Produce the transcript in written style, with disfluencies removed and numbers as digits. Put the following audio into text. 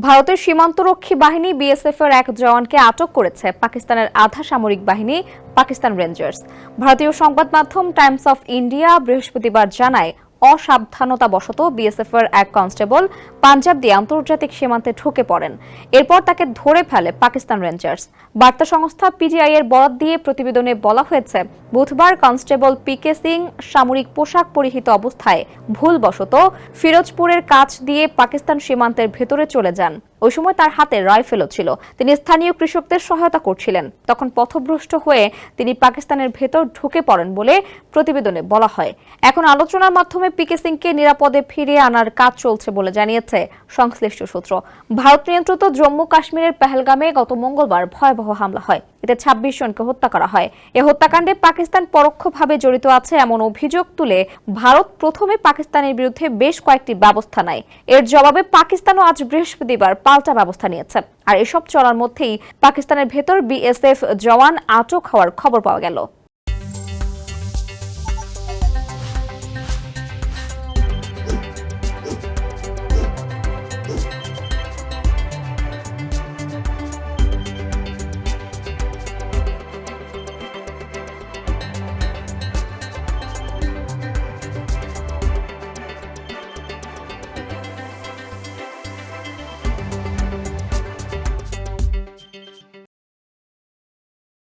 ভারতের সীমান্তরক্ষী বাহিনী বিএসএফ এর এক জওয়ানকে আটক করেছে পাকিস্তানের আধা সামরিক বাহিনী পাকিস্তান রেঞ্জার্স। ভারতীয় সংবাদ মাধ্যম টাইমস অফ ইন্ডিয়া বৃহস্পতিবার জানায়, অসাবধানতাবশত বিএসএফ এর এক কনস্টেবল পাঞ্জাব দিয়ে আন্তর্জাতিক সীমান্তে ঢুকে পড়েন। এরপর তাকে ধরে ফেলে পাকিস্তান রেঞ্জার্স। বার্তা সংস্থা পিটিআই এর বরাত দিয়ে প্রতিবেদনে বলা হয়েছে, বুধবার কনস্টেবল পিকে সিং সামরিক পোশাক পরিহিত অবস্থায় ভুলবশত ফিরোজপুরের কাছ দিয়ে পাকিস্তান সীমান্তের ভেতরে চলে যান। ওই সময় তার হাতে রাইফেলও ছিল। তিনি স্থানীয় কৃষকদের সহায়তা করছিলেন। তখন পথভ্রষ্ট হয়ে তিনি পাকিস্তানের ভেতর ঢুকে পড়েন বলে প্রতিবেদনে বলা হয়। এখন আলোচনার মাধ্যমে পিকে সিংকে নিরাপদে ফিরিয়ে আনার কাজ চলছে বলে জানিয়েছে সংশ্লিষ্ট সূত্র। ভারত নিয়ন্ত্রিত জম্মু কাশ্মীরের পেহেলগামে গত মঙ্গলবার ভয়াবহ হামলা হয়। এতে ২৬ জনকে হত্যা করা হয়। এ হত্যাকাণ্ডে পাকিস্তান পরোক্ষভাবে জড়িত আছে এমন অভিযোগ তুলে ভারত প্রথমে পাকিস্তানের বিরুদ্ধে বেশ কয়েকটি ব্যবস্থা নেয়। এর জবাবে পাকিস্তানও আজ বৃহস্পতিবার পাল্টা ব্যবস্থা নিয়েছে। আর এসব চলার মধ্যেই পাকিস্তানের ভেতর বিএসএফ জওয়ান আটক হওয়ার খবর পাওয়া গেল।